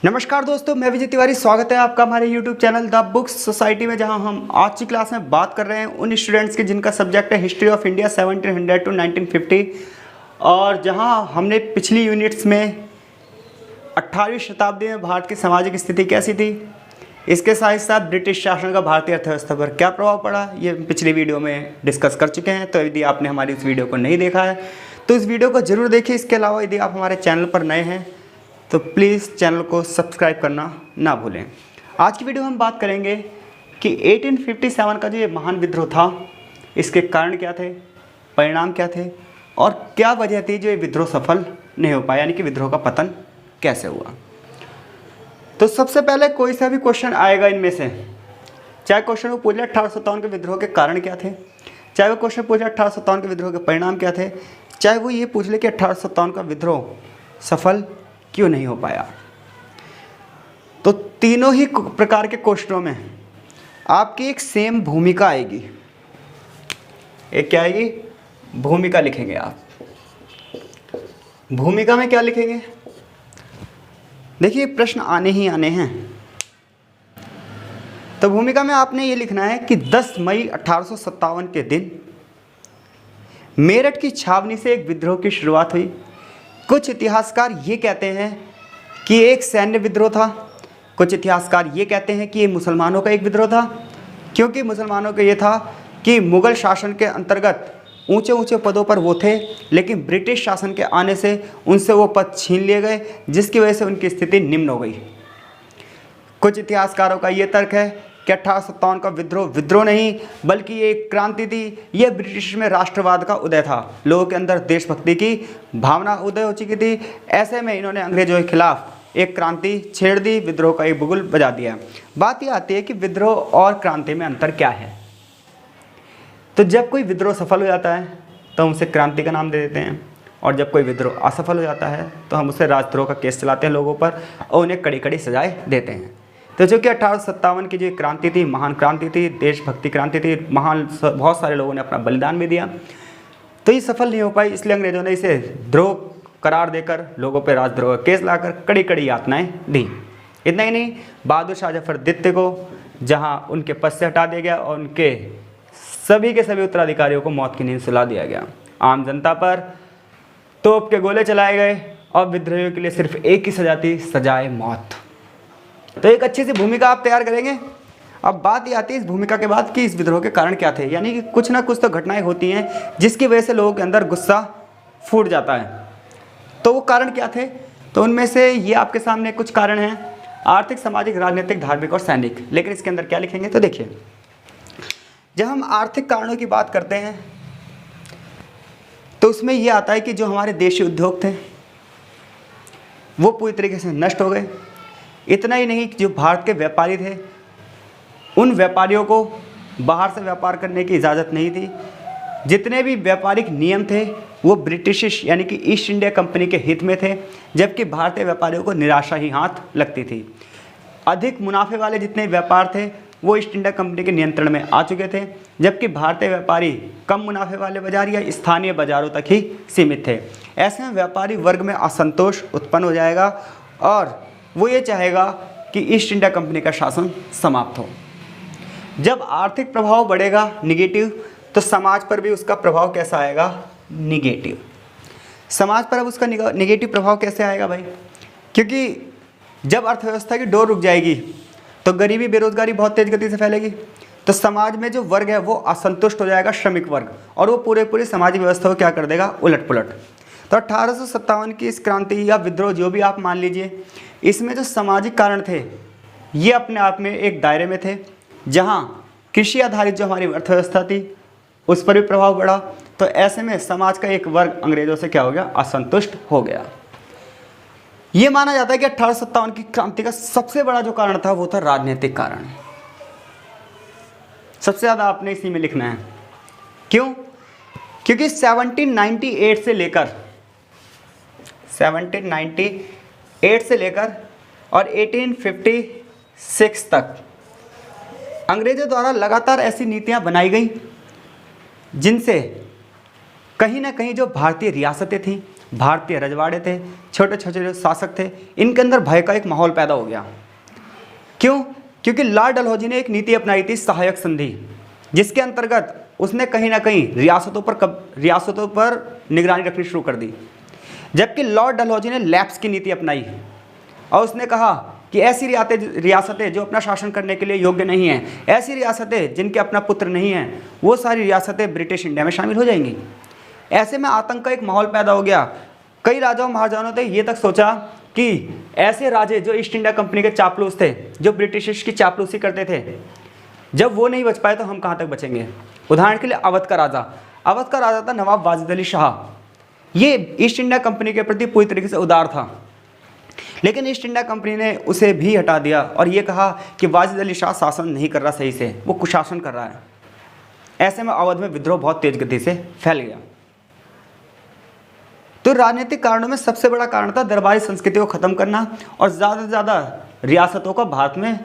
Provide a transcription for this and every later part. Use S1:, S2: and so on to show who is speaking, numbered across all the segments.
S1: नमस्कार दोस्तों, मैं विजय तिवारी। स्वागत है आपका हमारे YouTube channel the books society में, जहां हम आज की क्लास में बात कर रहे हैं उन स्टूडेंट्स की जिनका सब्जेक्ट है हिस्ट्री ऑफ इंडिया 1700 टू 1950। और जहां हमने पिछली यूनिट्स में 18वीं शताब्दी में भारत की सामाजिक स्थिति कैसी थी, इसके साथ साथ ब्रिटिश शासन का भारतीय अर्थव्यवस्था पर क्या प्रभाव पड़ा, ये पिछली वीडियो में डिस्कस कर चुके हैं। तो यदि आपने हमारी इस वीडियो को नहीं देखा है तो इस वीडियो को ज़रूर देखिए। इसके अलावा यदि आप हमारे चैनल पर नए हैं तो प्लीज़ चैनल को सब्सक्राइब करना ना भूलें। आज की वीडियो में हम बात करेंगे कि 1857 का जो ये महान विद्रोह था, इसके कारण क्या थे, परिणाम क्या थे और क्या वजह थी जो ये विद्रोह सफल नहीं हो पाया, यानी कि विद्रोह का पतन कैसे हुआ। तो सबसे पहले कोई सा भी क्वेश्चन आएगा इनमें से, चाहे क्वेश्चन वो पूछ ले 1857 के विद्रोह के कारण क्या थे, चाहे वो क्वेश्चन पूछ ले 1857 के विद्रोह के परिणाम क्या थे, चाहे वो ये पूछ ले कि 1857 का विद्रोह सफल क्यों नहीं हो पाया। तो तीनों ही प्रकार के क्वेश्चनों में आपकी एक सेम भूमिका आएगी। एक क्या आएगी? भूमिका लिखेंगे आप। भूमिका में क्या लिखेंगे? देखिए, प्रश्न आने ही आने हैं। तो भूमिका में आपने ये लिखना है कि 10 मई 1857 के दिन मेरठ की छावनी से एक विद्रोह की शुरुआत हुई। कुछ इतिहासकार ये कहते हैं कि एक सैन्य विद्रोह था, कुछ इतिहासकार ये कहते हैं कि ये मुसलमानों का एक विद्रोह था, क्योंकि मुसलमानों का ये था कि मुग़ल शासन के अंतर्गत ऊंचे ऊंचे पदों पर वो थे, लेकिन ब्रिटिश शासन के आने से उनसे वो पद छीन लिए गए, जिसकी वजह से उनकी स्थिति निम्न हो गई। कुछ इतिहासकारों का ये तर्क है कि 1857 का विद्रोह नहीं बल्कि ये एक क्रांति थी। ये ब्रिटिश में राष्ट्रवाद का उदय था, लोगों के अंदर देशभक्ति की भावना उदय हो चुकी थी। ऐसे में इन्होंने अंग्रेजों के खिलाफ एक क्रांति छेड़ दी, विद्रोह का एक बुगुल बजा दिया। बात ये आती है कि विद्रोह और क्रांति में अंतर क्या है। तो जब कोई विद्रोह सफल हो जाता है तो हम उसे क्रांति का नाम दे देते हैं, और जब कोई विद्रोह असफल हो जाता है तो हम उसे राजद्रोह का केस चलाते हैं लोगों पर और उन्हें कड़ी कड़ी सजाएं देते हैं। तो जो कि 1857 की जो क्रांति थी, महान क्रांति थी, देशभक्ति क्रांति थी, महान बहुत सारे लोगों ने अपना बलिदान भी दिया, तो ये सफल नहीं हो पाई। इसलिए अंग्रेजों ने इसे द्रोह करार देकर लोगों पर राजद्रोह का केस लाकर कड़ी कड़ी यातनाएं दी। इतना ही नहीं, बहादुर शाह जफर द्वितीय को जहां उनके पद से हटा दिया गया और उनके सभी के सभी उत्तराधिकारियों को मौत की नींद सुला दिया गया। आम जनता पर तोप के गोले चलाए गए और विद्रोहियों के लिए सिर्फ एक ही सजा थी, सजाए मौत। तो एक अच्छी सी भूमिका आप तैयार करेंगे। अब बात ये आती है इस भूमिका के बाद कि इस विद्रोह के कारण क्या थे, यानी कि कुछ ना कुछ तो घटनाएं होती हैं जिसकी वजह से लोगों के अंदर गुस्सा फूट जाता है। तो वो कारण क्या थे? तो उनमें से ये आपके सामने कुछ कारण हैं: आर्थिक, सामाजिक, राजनीतिक, धार्मिक और सैनिक। लेकिन इसके अंदर क्या लिखेंगे? तो देखिए, जब हम आर्थिक कारणों की बात करते हैं तो उसमें यह आता है कि जो हमारे देशी उद्योग थे वो पूरी तरीके से नष्ट हो गए। इतना ही नहीं, जो भारत के व्यापारी थे उन व्यापारियों को बाहर से व्यापार करने की इजाज़त नहीं थी। जितने भी व्यापारिक नियम थे वो ब्रिटिश यानी कि ईस्ट इंडिया कंपनी के हित में थे, जबकि भारतीय व्यापारियों को निराशा ही हाथ लगती थी। अधिक मुनाफे वाले जितने व्यापार थे वो ईस्ट इंडिया कंपनी के नियंत्रण में आ चुके थे, जबकि भारतीय व्यापारी कम मुनाफे वाले बाजार या स्थानीय बाज़ारों तक ही सीमित थे। ऐसे में व्यापारी वर्ग में असंतोष उत्पन्न हो जाएगा और वो ये चाहेगा कि ईस्ट इंडिया कंपनी का शासन समाप्त हो। जब आर्थिक प्रभाव बढ़ेगा निगेटिव, तो समाज पर भी उसका प्रभाव कैसा आएगा? निगेटिव। समाज पर अब उसका निगेटिव प्रभाव कैसे आएगा भाई? क्योंकि जब अर्थव्यवस्था की डोर रुक जाएगी तो गरीबी, बेरोजगारी बहुत तेज गति से फैलेगी। तो समाज में जो वर्ग है वो असंतुष्ट हो जाएगा, श्रमिक वर्ग, और वो पूरी सामाजिक व्यवस्था को क्या कर देगा? उलट पुलट। तो 1857 की इस क्रांति या विद्रोह जो भी आप मान लीजिए, इसमें जो सामाजिक कारण थे ये अपने आप में एक दायरे में थे। जहाँ कृषि आधारित जो हमारी अर्थव्यवस्था थी उस पर भी प्रभाव पड़ा। तो ऐसे में समाज का एक वर्ग अंग्रेजों से क्या हो गया? असंतुष्ट हो गया। ये माना जाता है कि 1857 की क्रांति का सबसे बड़ा जो कारण था वो था राजनीतिक कारण। सबसे ज़्यादा आपने इसी में लिखना है। क्यों? क्योंकि 1798 से लेकर और 1856 तक अंग्रेजों द्वारा लगातार ऐसी नीतियां बनाई गई जिनसे कहीं ना कहीं जो भारतीय रियासतें थीं भारतीय रजवाड़े थे, छोटे छोटे जो शासक थे, इनके अंदर भय का एक माहौल पैदा हो गया। क्यों? क्योंकि लॉर्ड डलहौजी ने एक नीति अपनाई थी, सहायक संधि, जिसके अंतर्गत उसने कहीं ना कहीं रियासतों पर निगरानी रखनी शुरू कर दी। जबकि लॉर्ड डलहौजी ने लैप्स की नीति अपनाई और उसने कहा कि ऐसी रियासतें जो अपना शासन करने के लिए योग्य नहीं हैं, ऐसी रियासतें जिनके अपना पुत्र नहीं है, वो सारी रियासतें ब्रिटिश इंडिया में शामिल हो जाएंगी। ऐसे में आतंक का एक माहौल पैदा हो गया। कई राजाओं महाराजाओं ने ये तक सोचा कि ऐसे राजे जो ईस्ट इंडिया कंपनी के चापलूस थे, जो ब्रिटिश की चापलूसी करते थे, जब वो नहीं बच पाए तो हम कहाँ तक बचेंगे। उदाहरण के लिए अवध का राजा था नवाब वाजिद अली शाह। ये ईस्ट इंडिया कंपनी के प्रति पूरी तरीके से उदार था, लेकिन ईस्ट इंडिया कंपनी ने उसे भी हटा दिया और ये कहा कि वाजिद अली शाह शासन नहीं कर रहा सही से, वो कुशासन कर रहा है। ऐसे में अवध में विद्रोह बहुत तेज गति से फैल गया। तो राजनीतिक कारणों में सबसे बड़ा कारण था दरबारी संस्कृति को खत्म करना और ज़्यादा से ज़्यादा रियासतों का भारत में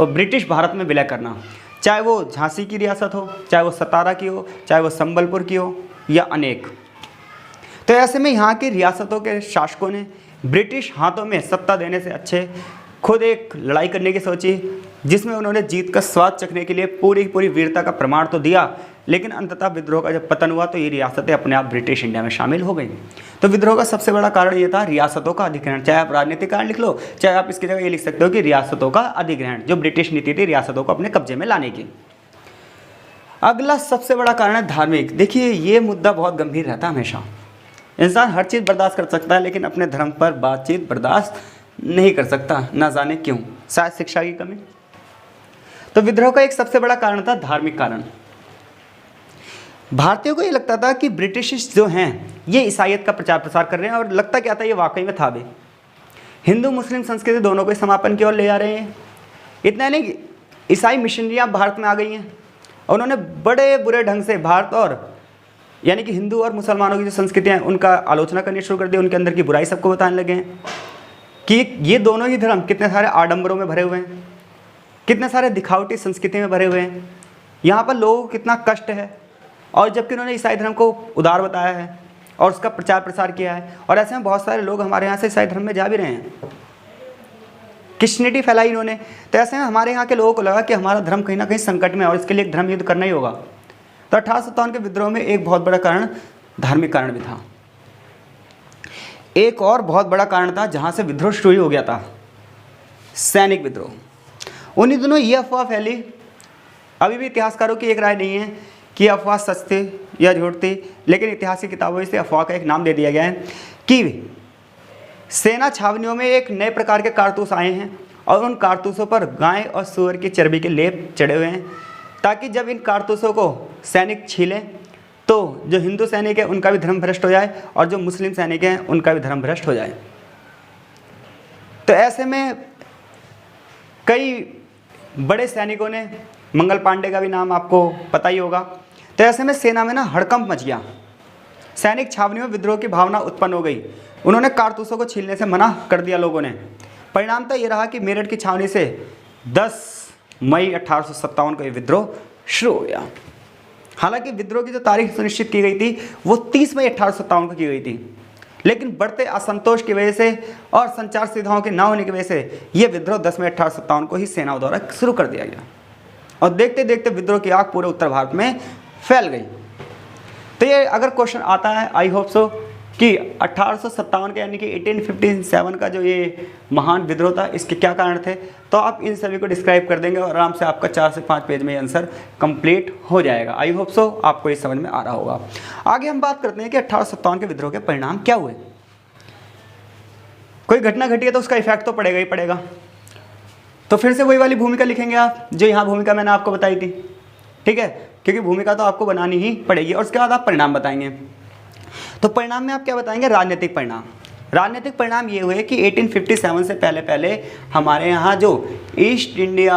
S1: और ब्रिटिश भारत में विलय करना, चाहे वो झांसी की रियासत हो, चाहे वो सतारा की हो, चाहे वो संबलपुर की हो या अनेक। तो ऐसे में यहाँ की रियासतों के शासकों ने ब्रिटिश हाथों में सत्ता देने से अच्छे खुद एक लड़ाई करने की सोची, जिसमें उन्होंने जीत का स्वाद चखने के लिए पूरी वीरता का प्रमाण तो दिया, लेकिन अंततः विद्रोह का जब पतन हुआ तो ये रियासतें अपने आप ब्रिटिश इंडिया में शामिल हो गई। तो विद्रोह का सबसे बड़ा कारण ये था रियासतों का अधिग्रहण। चाहे आप राजनीतिक कारण लिख लो, चाहे आप इसकी जगह ये लिख सकते हो कि रियासतों का अधिग्रहण, जो ब्रिटिश नीति थी रियासतों को अपने कब्जे में लाने की। अगला सबसे बड़ा कारण है धार्मिक। देखिए, ये मुद्दा बहुत गंभीर रहता है हमेशा। इंसान हर चीज़ बर्दाश्त कर सकता है, लेकिन अपने धर्म पर बातचीत बर्दाश्त नहीं कर सकता, ना जाने क्यों, शायद शिक्षा की कमी। तो विद्रोह का एक सबसे बड़ा कारण था धार्मिक कारण। भारतीयों को ये लगता था कि ब्रिटिश जो हैं ये ईसाईयत का प्रचार प्रसार कर रहे हैं, और लगता क्या था, ये वाकई में था भी। हिंदू मुस्लिम संस्कृति दोनों को समापन की ओर ले जा रहे हैं। इतना नहीं, ईसाई मिशनरियाँ भारत में आ गई हैं और उन्होंने बड़े बुरे ढंग से भारत और यानी कि हिंदू और मुसलमानों की जो संस्कृतियाँ हैं उनका आलोचना करनी शुरू कर दी। उनके अंदर की बुराई सबको बताने लगे हैं कि ये दोनों ही धर्म कितने सारे आडंबरों में भरे हुए हैं, कितने सारे दिखावटी संस्कृति में भरे हुए हैं, यहाँ पर लोगों को कितना कष्ट है। और जबकि उन्होंने ईसाई धर्म को उदार बताया है और उसका प्रचार प्रसार किया है, और ऐसे में बहुत सारे लोग हमारे यहाँ से ईसाई धर्म में जा भी रहे हैं, क्रिश्चियनिटी फैलाई इन्होंने। तो ऐसे में हमारे यहाँ के लोगों को लगा कि हमारा धर्म कहीं ना कहीं संकट में है और इसके लिए एक धर्म युद्ध करना ही होगा। तो 1857 के विद्रोह में एक बहुत बड़ा कारण धार्मिक कारण भी था। एक और बहुत बड़ा कारण था जहाँ से विद्रोह शुरू हो गया था, सैनिक विद्रोह। उन्हीं दिनों ये अफवाह फैली, अभी भी इतिहासकारों की एक राय नहीं है कि अफवाह सच थी या झूठ थी, लेकिन इतिहास की किताबों से अफवाह का एक नाम दे दिया गया है कि सेना छावनियों में एक नए प्रकार के कारतूस आए हैं और उन कारतूसों पर गाय और सूअर की चर्बी के लेप चढ़े हुए हैं, ताकि जब इन कारतूसों को सैनिक छीलें तो जो हिंदू सैनिक है उनका भी धर्म भ्रष्ट हो जाए और जो मुस्लिम सैनिक हैं उनका भी धर्म भ्रष्ट हो जाए। तो ऐसे में कई बड़े सैनिकों ने, मंगल पांडे का भी नाम आपको पता ही होगा, तो ऐसे में सेना में ना हड़कंप मच गया। सैनिक छावनियों में विद्रोह की भावना उत्पन्न हो गई। उन्होंने कारतूसों को छीलने से मना कर दिया लोगों ने। परिणाम तो ये रहा कि मेरठ की छावनी से 10 मई 1857 को ये विद्रोह शुरू हो गया। हालांकि विद्रोह की जो तारीख सुनिश्चित की गई थी वो 30 मई 1857 को की गई थी, लेकिन बढ़ते असंतोष की वजह से और संचार सुविधाओं के न होने की वजह से ये विद्रोह 10 मई 1857 को ही सेनाओं द्वारा शुरू कर दिया गया और देखते देखते विद्रोह की आग पूरे उत्तर भारत में फैल गई। तो ये अगर क्वेश्चन आता है, आई होप सो, कि 1857 के यानी कि 1857 का जो ये महान विद्रोह था, इसके क्या कारण थे, तो आप इन सभी को डिस्क्राइब कर देंगे और आराम से आपका 4 से 5 पेज में ये आंसर कंप्लीट हो जाएगा। आई होप सो आपको ये समझ में आ रहा होगा। आगे हम बात करते हैं कि 1857 के विद्रोह के परिणाम क्या हुए। कोई घटना घटी है तो उसका इफेक्ट तो पड़ेगा ही पड़ेगा। तो फिर से वही वाली भूमिका लिखेंगे आप, जो यहाँ भूमिका मैंने आपको बताई थी, ठीक है, क्योंकि भूमिका तो आपको बनानी ही पड़ेगी। और उसके बाद आप परिणाम बताएंगे। तो परिणाम में आप क्या बताएंगे? राजनीतिक परिणाम। राजनीतिक परिणाम ये हुए कि 1857 से पहले हमारे यहाँ जो ईस्ट इंडिया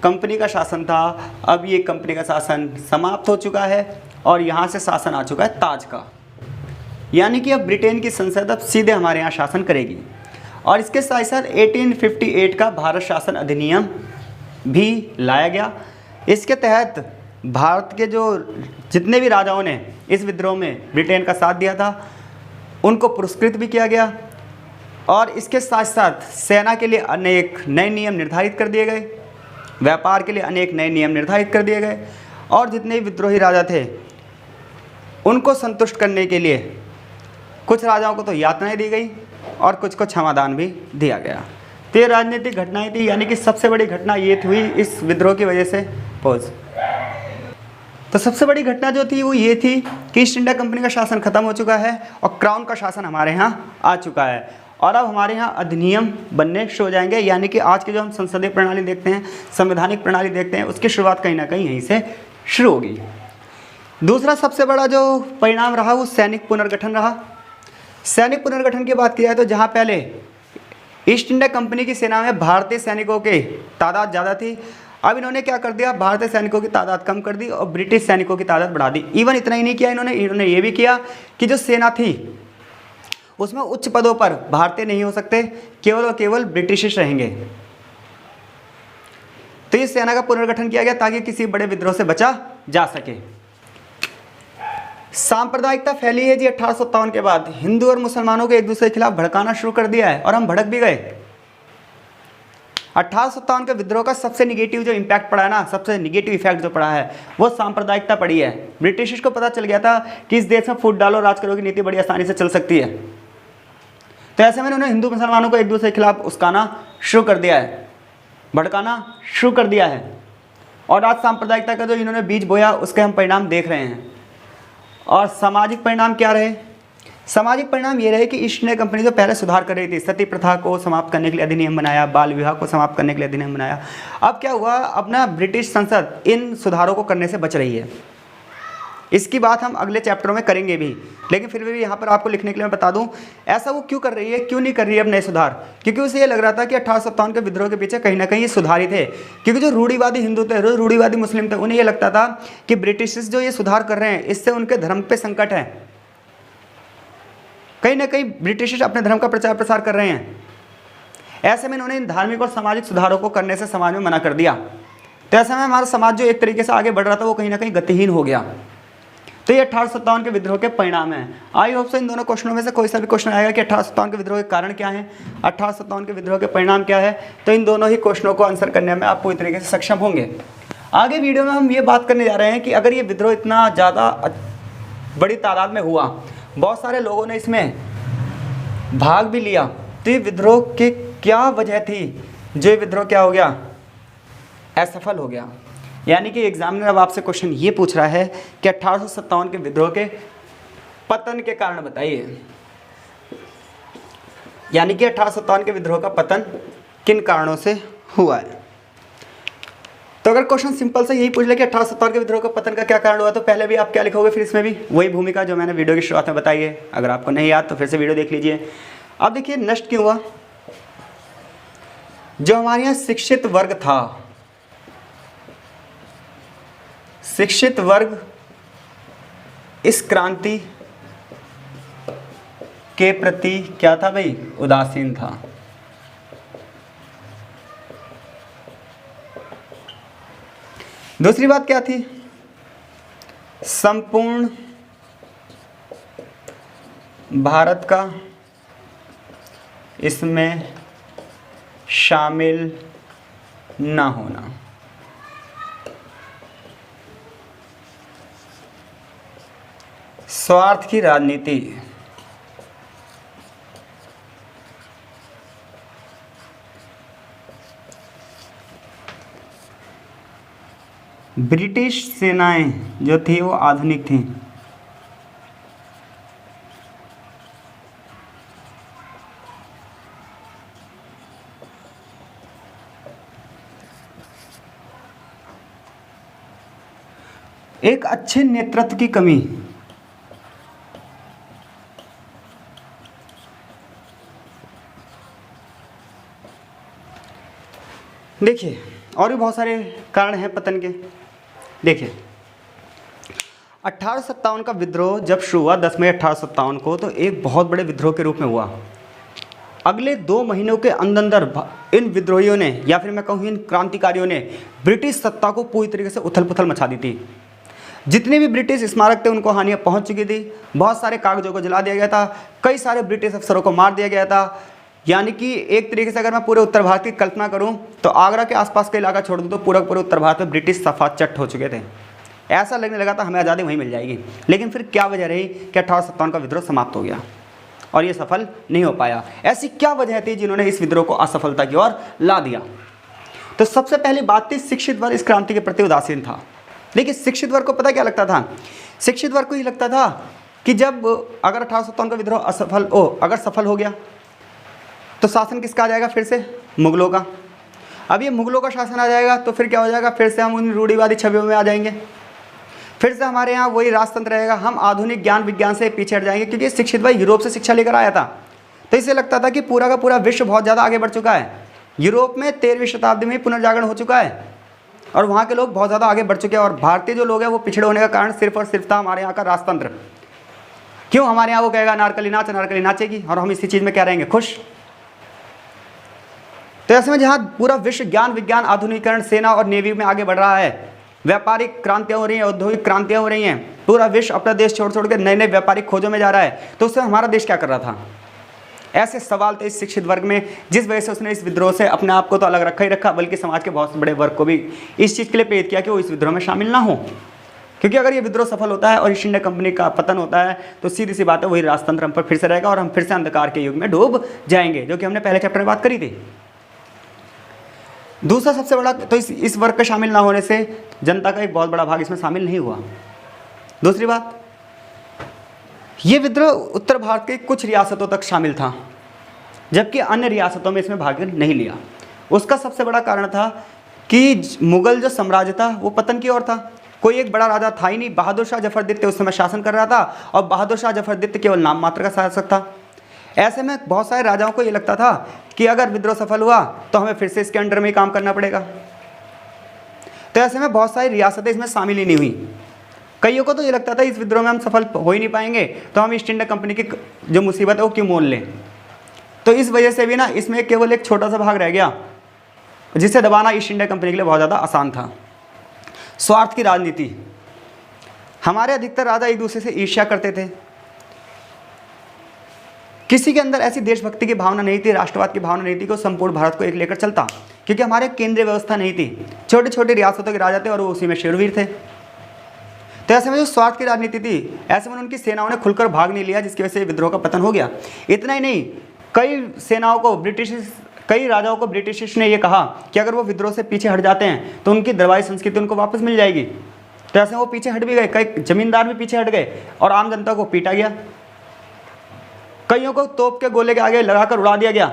S1: कंपनी का शासन था, अब ये कंपनी का शासन समाप्त हो चुका है और यहाँ से शासन आ चुका है ताज का, यानी कि अब ब्रिटेन की संसद अब सीधे हमारे यहाँ शासन करेगी। और इसके साथ साथ 1858 का भारत शासन अधिनियम भी लाया गया। इसके तहत भारत के जो जितने भी राजाओं ने इस विद्रोह में ब्रिटेन का साथ दिया था, उनको पुरस्कृत भी किया गया। और इसके साथ साथ सेना के लिए अनेक नए नियम निर्धारित कर दिए गए, व्यापार के लिए अनेक नए नियम निर्धारित कर दिए गए, और जितने विद्रोही राजा थे उनको संतुष्ट करने के लिए कुछ राजाओं को तो यातनाएं दी गई और कुछ को क्षमादान भी दिया गया। तो ये राजनीतिक घटनाएं थी, यानी कि सबसे बड़ी घटना ये हुई इस विद्रोह की वजह से। पॉज। तो सबसे बड़ी घटना जो थी वो ये थी कि ईस्ट इंडिया कंपनी का शासन खत्म हो चुका है और क्राउन का शासन हमारे यहाँ आ चुका है, और अब हमारे यहाँ अधिनियम बनने शुरू हो जाएंगे। यानी कि आज की जो हम संसदीय प्रणाली देखते हैं, संवैधानिक प्रणाली देखते हैं, उसकी शुरुआत कहीं ना कहीं यहीं से शुरू होगी। दूसरा सबसे बड़ा जो परिणाम रहा वो सैनिक पुनर्गठन रहा। सैनिक पुनर्गठन की बात की जाए तो जहाँ पहले ईस्ट इंडिया कंपनी की सेना में भारतीय सैनिकों के तादाद ज़्यादा थी, अब इन्होंने क्या कर दिया, भारतीय सैनिकों की तादाद कम कर दी और ब्रिटिश सैनिकों की तादाद बढ़ा दी। इवन इतना ही नहीं किया इन्होंने ये भी किया कि जो सेना थी उसमें उच्च पदों पर भारतीय नहीं हो सकते, केवल और केवल ब्रिटिश रहेंगे। तो इस सेना का पुनर्गठन किया गया ताकि किसी बड़े विद्रोह से बचा जा सके। सांप्रदायिकता फैली है जी 1857 के बाद। हिंदू और मुसलमानों को एक दूसरे के खिलाफ भड़काना शुरू कर दिया है और हम भड़क भी गए। 1857 के विद्रोह का सबसे निगेटिव जो इम्पैक्ट पड़ा है ना, सबसे निगेटिव इफेक्ट जो पड़ा है वो सांप्रदायिकता पड़ी है। ब्रिटिश को पता चल गया था कि इस देश में फूट डालो राज करो की नीति बड़ी आसानी से चल सकती है, तो ऐसे में उन्होंने हिंदू मुसलमानों को एक दूसरे के खिलाफ उस्काना शुरू कर दिया है, भड़काना शुरू कर दिया है। और आज सांप्रदायिकता का जो इन्होंने बीज बोया उसके हम परिणाम देख रहे हैं। और सामाजिक परिणाम क्या रहे? सामाजिक परिणाम ये रहे कि ईस्ट इंडिया कंपनी जो पहले सुधार कर रही थी, सती प्रथा को समाप्त करने के लिए अधिनियम बनाया, बाल विवाह को समाप्त करने के लिए अधिनियम बनाया, अब क्या हुआ, अपना ब्रिटिश संसद इन सुधारों को करने से बच रही है। इसकी बात हम अगले चैप्टरों में करेंगे भी, लेकिन फिर भी यहाँ पर आपको लिखने के लिए मैं बता दूँ ऐसा वो क्यों कर रही है, क्यों नहीं कर रही है अब नए सुधार। क्योंकि उसे ये लग रहा था कि 1857 के विद्रोह के पीछे कहीं ना कहीं ये सुधार ही थे। क्योंकि जो रूढ़िवादी हिंदू थे, जो रूढ़िवादी मुस्लिम थे, उन्हें ये लगता था कि ब्रिटिश जो ये सुधार कर रहे हैं इससे उनके धर्म पर संकट है, कहीं ना कहीं ब्रिटिश अपने धर्म का प्रचार प्रसार कर रहे हैं। ऐसे में इन्होंने इन धार्मिक और सामाजिक सुधारों को करने से समाज में मना कर दिया। तो ऐसे में हमारा समाज जो एक तरीके से आगे बढ़ रहा था वो कहीं ना कहीं गतिहीन हो गया। तो ये 1857 के विद्रोह के परिणाम हैं। आई होप सो इन दोनों क्वेश्चनों में से कोई सा भी क्वेश्चन आएगा कि 1857 के विद्रोह के कारण क्या है, 1857 के विद्रोह के परिणाम क्या है, तो इन दोनों ही क्वेश्चनों को आंसर करने में आप पूरी तरीके से सक्षम होंगे। आगे वीडियो में हम ये बात करने जा रहे हैं कि अगर ये विद्रोह इतना ज़्यादा बड़ी तादाद में हुआ, बहुत सारे लोगों ने इसमें भाग भी लिया, तो ये विद्रोह के क्या वजह थी जो ये विद्रोह क्या हो गया, असफल हो गया। यानी कि एग्जामिनर अब आपसे क्वेश्चन ये पूछ रहा है कि 1857 के विद्रोह के पतन के कारण बताइए। यानी कि 1857 के विद्रोह का पतन किन कारणों से हुआ है। तो अगर क्वेश्चन सिंपल से यही पूछ ले कि 1857 के विद्रोह का पतन का क्या कारण हुआ, तो पहले भी आप क्या लिखोगे, फिर इसमें भी वही भूमिका जो मैंने वीडियो की शुरुआत में बताई है। अगर आपको नहीं याद तो फिर से वीडियो देख लीजिए। अब देखिए नष्ट क्यों हुआ। जो हमारे यहाँ शिक्षित वर्ग था, शिक्षित वर्ग इस क्रांति के प्रति क्या था भाई, उदासीन था। दूसरी बात क्या थी, संपूर्ण भारत का इसमें शामिल ना होना। स्वार्थ की राजनीति, ब्रिटिश सेनाएं जो थी वो आधुनिक थी, एक अच्छे नेतृत्व की कमी, देखिए और भी बहुत सारे कारण हैं पतन के। देखिए 1857 का विद्रोह जब शुरू हुआ 10 मई 1857 को, तो एक बहुत बड़े विद्रोह के रूप में हुआ। अगले 2 महीनों के अंदर इन विद्रोहियों ने, या फिर मैं कहूँ इन क्रांतिकारियों ने, ब्रिटिश सत्ता को पूरी तरीके से उथल पुथल मचा दी थी। जितने भी ब्रिटिश स्मारक थे उनको हानियाँ पहुंच चुकी थी, बहुत सारे कागजों को जला दिया गया था, कई सारे ब्रिटिश अफसरों को मार दिया गया था। यानी कि एक तरीके से अगर मैं पूरे उत्तर भारत की कल्पना करूं तो आगरा के आसपास का इलाका छोड़ दूं तो पूरा पूरे उत्तर भारत में ब्रिटिश सफाचट हो चुके थे। ऐसा लगने लगा था हमें आज़ादी वहीं मिल जाएगी। लेकिन फिर क्या वजह रही कि 1857 का विद्रोह समाप्त हो गया और ये सफल नहीं हो पाया। ऐसी क्या वजह थी जिन्होंने इस विद्रोह को असफलता की ओर ला दिया? तो सबसे पहली बात थी, शिक्षित वर्ग इस क्रांति के प्रति उदासीन था। लेकिन शिक्षित वर्ग को पता क्या लगता था? शिक्षित वर्ग को ये लगता था कि जब अगर 1857 का विद्रोह अगर सफल हो गया तो शासन किसका आ जाएगा? फिर से मुगलों का। अब ये मुगलों का शासन आ जाएगा तो फिर क्या हो जाएगा? फिर से हम उन रूढ़िवादी छवियों में आ जाएंगे, फिर से हमारे यहाँ वही राजतंत्र रहेगा, हम आधुनिक ज्ञान विज्ञान से पीछे हट जाएंगे। क्योंकि शिक्षित भाई यूरोप से शिक्षा लेकर आया था, तो इसे लगता था कि पूरा का पूरा विश्व बहुत ज़्यादा आगे बढ़ चुका है। यूरोप में 13वीं शताब्दी में पुनर्जागरण हो चुका है और वहाँ के लोग बहुत ज़्यादा आगे बढ़ चुके हैं और भारतीय जो लोग हैं वो पिछड़े होने का कारण सिर्फ और सिर्फ था हमारे यहाँ का राजतंत्र। क्यों? हमारे यहाँ वो कहेगा अनारकली नाच, अनारकली नाचेगी और हम इसी चीज़ में क्या रहेंगे? खुश। तो ऐसे में जहाँ पूरा विश्व ज्ञान विज्ञान आधुनिकीकरण सेना और नेवी में आगे बढ़ रहा है, व्यापारिक क्रांतियाँ हो रही हैं, औद्योगिक क्रांतियाँ हो रही हैं, पूरा विश्व अपना देश छोड़ छोड़ के नए नए व्यापारिक खोजों में जा रहा है, तो उससे हमारा देश क्या कर रहा था? ऐसे सवाल थे इस शिक्षित वर्ग में, जिस वजह से उसने इस विद्रोह से अपने आप को तो अलग रखा ही रखा, बल्कि समाज के बहुत बड़े वर्ग को भी इस चीज़ के लिए प्रेरित किया कि वो इस विद्रोह में शामिल ना हो। क्योंकि अगर ये विद्रोह सफल होता है और ईस्ट इंडिया कंपनी का पतन होता है तो सीधी सी बात है वही राजतंत्र हम पर फिर से रहेगा और हम फिर से अंधकार के युग में डूब जाएंगे, जो कि हमने पहले चैप्टर में बात करी थी। दूसरा सबसे बड़ा तो इस वर्ग का शामिल ना होने से जनता का एक बहुत बड़ा भाग इसमें शामिल नहीं हुआ। दूसरी बात, ये विद्रोह उत्तर भारत के कुछ रियासतों तक शामिल था, जबकि अन्य रियासतों में इसमें भाग नहीं लिया। उसका सबसे बड़ा कारण था कि मुगल जो साम्राज्य था वो पतन की ओर था। कोई एक बड़ा राजा था ही नहीं। बहादुर शाह जफर द्वितीय उस समय शासन कर रहा था और बहादुर शाह जफर द्वितीय केवल नाम मात्र का शासक था। ऐसे में बहुत सारे राजाओं को ये लगता था कि अगर विद्रोह सफल हुआ तो हमें फिर से इसके अंडर में ही काम करना पड़ेगा। तो ऐसे में बहुत सारी रियासतें इसमें शामिल ही नहीं हुई। कईयों को तो ये लगता था इस विद्रोह में हम सफल हो ही नहीं पाएंगे तो हम ईस्ट इंडिया कंपनी की जो मुसीबत है वो क्यों मोल लें। तो इस वजह से भी ना इसमें केवल एक छोटा सा भाग रह गया जिसे दबाना ईस्ट इंडिया कंपनी के लिए बहुत ज़्यादा आसान था। स्वार्थ की राजनीति। हमारे अधिकतर राजा एक दूसरे से ईर्ष्या करते थे। किसी के अंदर ऐसी देशभक्ति की भावना नहीं थी, राष्ट्रवाद की भावना नहीं थी कि वो संपूर्ण भारत को एक लेकर चलता, क्योंकि हमारे केंद्रीय व्यवस्था नहीं थी। छोटी छोटी रियासतों के राजा थे और वो उसी में शूरवीर थे। तो ऐसे में जो स्वार्थ की राजनीति थी, ऐसे में उनकी सेनाओं ने खुलकर भाग नहीं लिया, जिसकी वजह से विद्रोह का पतन हो गया। इतना ही नहीं, कई राजाओं को ब्रिटिश ने यह कहा कि अगर वो विद्रोह से पीछे हट जाते हैं तो उनकी दरबारी संस्कृति उनको वापस मिल जाएगी। तो ऐसे वो पीछे हट भी गए, कई जमींदार भी पीछे हट गए और आम जनता को पीटा गया। कईयों को तोप के गोले के आगे लगाकर उड़ा दिया गया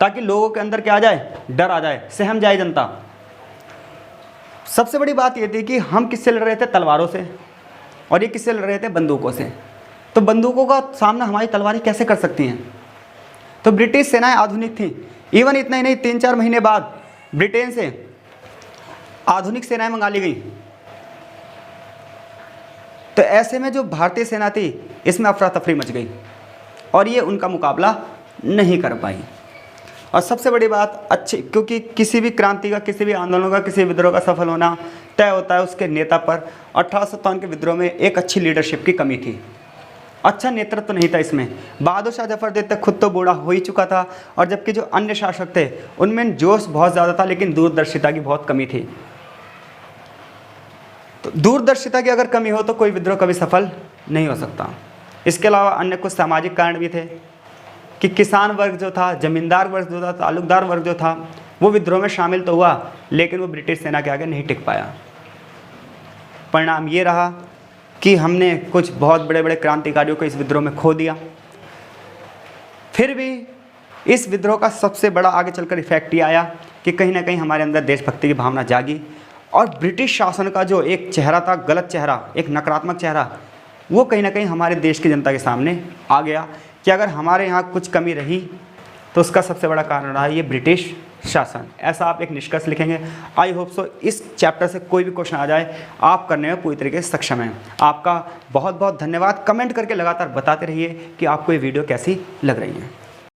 S1: ताकि लोगों के अंदर क्या आ जाए? डर आ जाए, सहम जाए जनता। सबसे बड़ी बात यह थी कि हम किससे लड़ रहे थे? तलवारों से, और ये किससे लड़ रहे थे? बंदूकों से। तो बंदूकों का सामना हमारी तलवारें कैसे कर सकती हैं? तो ब्रिटिश सेनाएं आधुनिक थीं। इवन इतना ही नहीं, 3-4 महीने बाद ब्रिटेन से आधुनिक सेनाएं मंगा ली गई। तो ऐसे में जो भारतीय सेना थी इसमें अफरा तफरी मच गई और ये उनका मुकाबला नहीं कर पाई। और सबसे बड़ी बात, क्योंकि किसी भी क्रांति का, किसी भी आंदोलन का, किसी विद्रोह का सफल होना तय होता है उसके नेता पर। 1857 के विद्रोह में एक अच्छी लीडरशिप की कमी थी, अच्छा नेतृत्व नहीं था इसमें। बहादुर शाह जफर द्वितीय खुद तो बूढ़ा हो ही चुका था और जबकि जो अन्य शासक थे उनमें जोश बहुत ज़्यादा था, लेकिन दूरदर्शिता की बहुत कमी थी। तो दूरदर्शिता की अगर कमी हो तो कोई विद्रोह कभी सफल नहीं हो सकता। इसके अलावा अन्य कुछ सामाजिक कारण भी थे कि किसान वर्ग जो था, जमींदार वर्ग जो था, तालुकदार वर्ग जो था, वो विद्रोह में शामिल तो हुआ लेकिन वो ब्रिटिश सेना के आगे नहीं टिक पाया। परिणाम ये रहा कि हमने कुछ बहुत बड़े बड़े क्रांतिकारियों को इस विद्रोह में खो दिया। फिर भी इस विद्रोह का सबसे बड़ा आगे चलकर इफेक्ट ये आया कि कहीं ना कहीं हमारे अंदर देशभक्ति की भावना जागी और ब्रिटिश शासन का जो एक चेहरा था, गलत चेहरा, एक नकारात्मक चेहरा, वो कहीं ना कहीं हमारे देश की जनता के सामने आ गया कि अगर हमारे यहाँ कुछ कमी रही तो उसका सबसे बड़ा कारण रहा ये ब्रिटिश शासन। ऐसा आप एक निष्कर्ष लिखेंगे। आई होप सो इस चैप्टर से कोई भी क्वेश्चन आ जाए आप करने में पूरी तरीके से सक्षम हैं। आपका बहुत बहुत धन्यवाद। कमेंट करके लगातार बताते रहिए कि आपको ये वीडियो कैसी लग रही है।